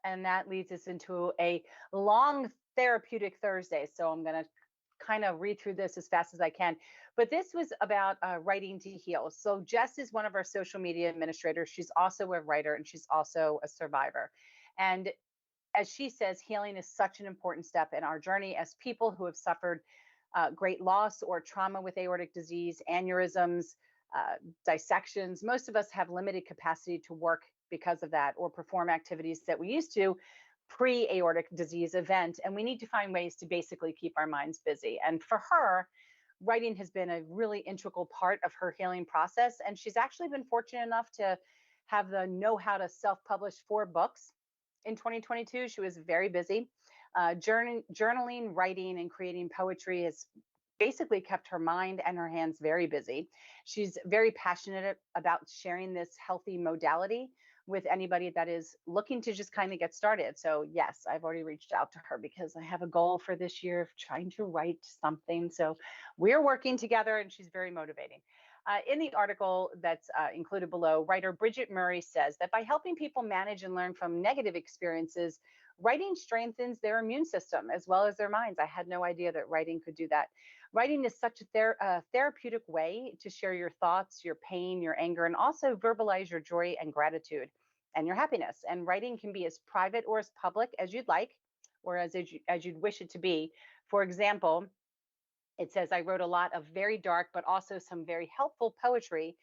And that leads us into a long therapeutic Thursday. So I'm going to kind of read through this as fast as I can. But this was about writing to heal. So Jess is one of our social media administrators. She's also a writer and she's also a survivor. And as she says, healing is such an important step in our journey as people who have suffered great loss or trauma with aortic disease, aneurysms, dissections. Most of us have limited capacity to work because of that or perform activities that we used to pre aortic disease event. And we need to find ways to basically keep our minds busy. And for her, writing has been a really integral part of her healing process. And she's actually been fortunate enough to have the know how to self publish 4 books in 2022. She was very busy. Journaling, writing, and creating poetry has basically kept her mind and her hands very busy. She's very passionate about sharing this healthy modality with anybody that is looking to just kind of get started. So, yes, I've already reached out to her because I have a goal for this year of trying to write something. So, we're working together and she's very motivating. In the article that's included below, writer Bridget Murray says that by helping people manage and learn from negative experiences, writing strengthens their immune system as well as their minds. I had no idea that writing could do that. Writing is such a therapeutic way to share your thoughts, your pain, your anger, and also verbalize your joy and gratitude and your happiness. And writing can be as private or as public as you'd like, or as you'd wish it to be. For example, it says, I wrote a lot of very dark, but also some very helpful poetry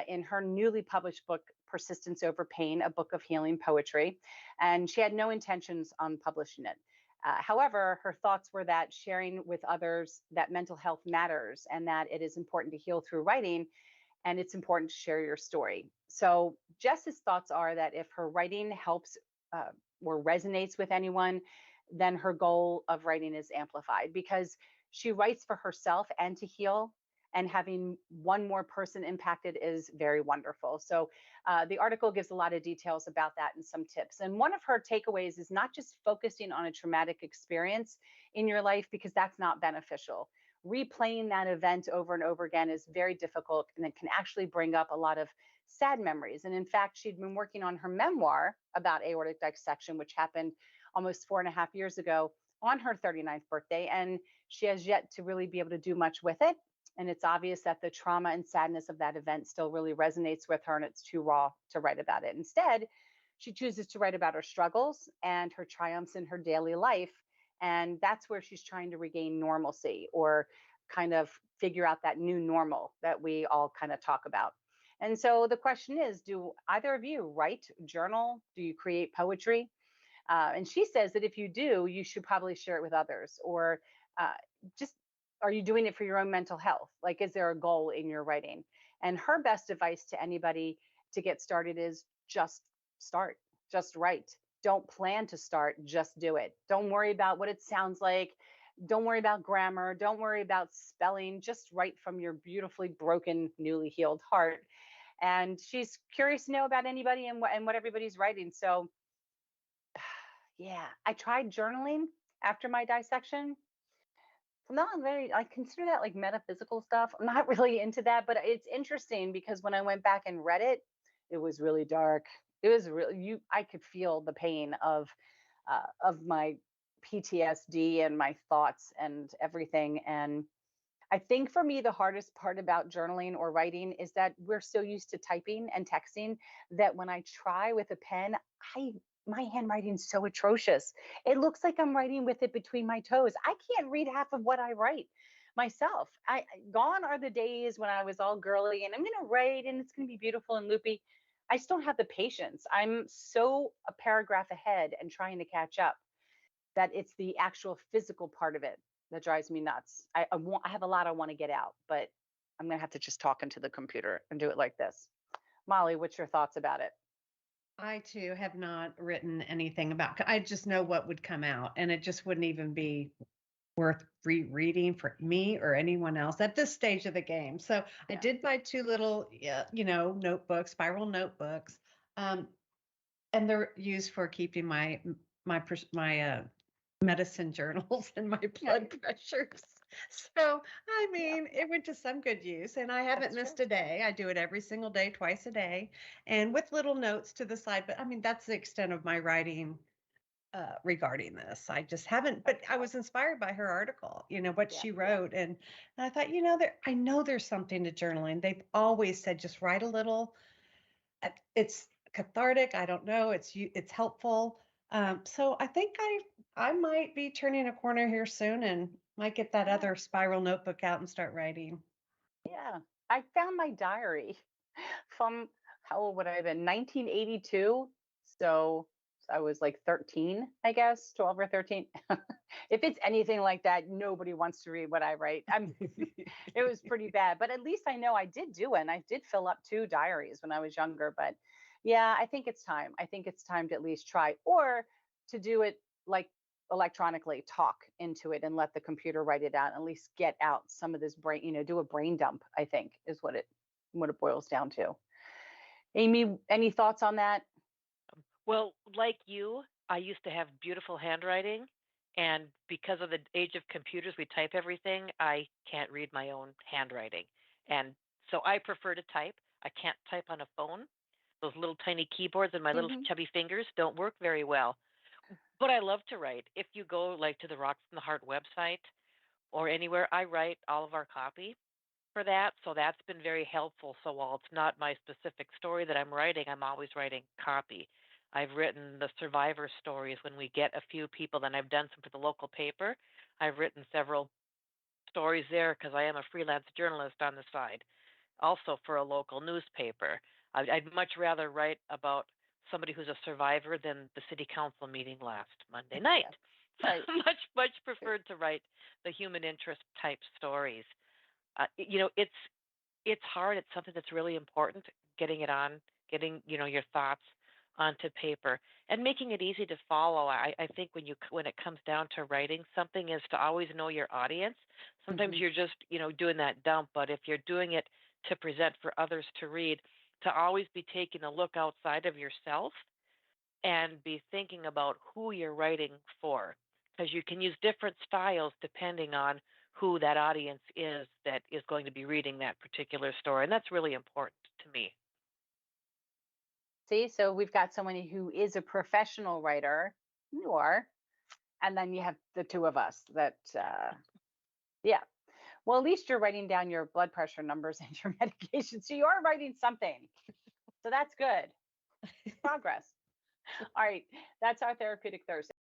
in her newly published book, Persistence Over Pain, a book of healing poetry. And she had no intentions on publishing it. However, her thoughts were that sharing with others that mental health matters and that it is important to heal through writing and it's important to share your story. So Jess's thoughts are that if her writing helps or resonates with anyone, then her goal of writing is amplified because she writes for herself and to heal, and having one more person impacted is very wonderful. So the article gives a lot of details about that and some tips. And one of her takeaways is not just focusing on a traumatic experience in your life, because that's not beneficial. Replaying that event over and over again is very difficult, and it can actually bring up a lot of sad memories. And in fact, she'd been working on her memoir about aortic dissection, which happened almost 4.5 years ago, on her 39th birthday, and she has yet to really be able to do much with it. And it's obvious that the trauma and sadness of that event still really resonates with her, and it's too raw to write about it. Instead, she chooses to write about her struggles and her triumphs in her daily life. And that's where she's trying to regain normalcy or kind of figure out that new normal that we all kind of talk about. And so the question is, do either of you write, journal? Do you create poetry? And she says that if you do, you should probably share it with others, or just are you doing it for your own mental health? Like, is there a goal in your writing? And her best advice to anybody to get started is just start, just write. Don't plan to start, just do it. Don't worry about what it sounds like. Don't worry about grammar. Don't worry about spelling. Just write from your beautifully broken, newly healed heart. And she's curious to know about anybody and what everybody's writing. So yeah, I tried journaling after my dissection. I'm not very, I consider that like metaphysical stuff. I'm not really into that, but it's interesting because when I went back and read it, it was really dark. It was really, I could feel the pain of my PTSD and my thoughts and everything. And I think for me, the hardest part about journaling or writing is that we're so used to typing and texting that when I try with a pen, my handwriting's so atrocious. It looks like I'm writing with it between my toes. I can't read half of what I write myself. Gone are the days when I was all girly and I'm going to write and it's going to be beautiful and loopy. I just don't have the patience. I'm so a paragraph ahead and trying to catch up that it's the actual physical part of it that drives me nuts. I have a lot I want to get out, but I'm going to have to just talk into the computer and do it like this. Molly, what's your thoughts about it? I too have not written anything about, I just know what would come out and it just wouldn't even be worth rereading for me or anyone else at this stage of the game. So I did buy 2 little, notebooks, spiral notebooks, um, and they're used for keeping my medicine journals and my blood pressures. So, I mean, it went to some good use, and I haven't missed a day. I do it every single day, twice a day, and with little notes to the side. But I mean, that's the extent of my writing regarding this. I just haven't, but I was inspired by her article, what Yeah. she wrote. And I thought, I know there's something to journaling. They've always said, just write a little. It's cathartic. I don't know. It's helpful. So I think I might be turning a corner here soon and might get that Yeah. other spiral notebook out and start writing. Yeah. I found my diary from how old would I have been? 1982. So I was like 13, I guess, 12 or 13. If it's anything like that, nobody wants to read what I write. It was pretty bad, but at least I know I did do it. And I did fill up 2 diaries when I was younger. But yeah, I think it's time. I think it's time to at least try or to do it like electronically, talk into it and let the computer write it out, and at least get out some of this brain, do a brain dump, I think is what it boils down to. Amy, any thoughts on that? Well, like you, I used to have beautiful handwriting, and because of the age of computers, we type everything. I can't read my own handwriting. And so I prefer to type. I can't type on a phone. Those little tiny keyboards and my little Hmm. chubby fingers don't work very well. But I love to write. If you go like to the Rocks from the Heart website or anywhere, I write all of our copy for that. So that's been very helpful. So while it's not my specific story that I'm writing, I'm always writing copy. I've written the survivor stories when we get a few people, then I've done some for the local paper. I've written several stories there because I am a freelance journalist on the side, also for a local newspaper. I'd much rather write about somebody who's a survivor than the city council meeting last Monday night. Yeah, right. Much preferred to write the human interest type stories. It's hard. It's something that's really important. Getting it on, getting your thoughts onto paper, and making it easy to follow. I think when it comes down to writing something, is to always know your audience. Sometimes Hmm. you're just doing that dump, but if you're doing it to present for others to read, to always be taking a look outside of yourself and be thinking about who you're writing for, because you can use different styles depending on who that audience is that is going to be reading that particular story. And that's really important to me. See, so we've got someone who is a professional writer. You are. And then you have the two of us that, yeah. Well, at least you're writing down your blood pressure numbers and your medication. So you are writing something. So that's good. Progress. All right. That's our Therapeutic Thursday.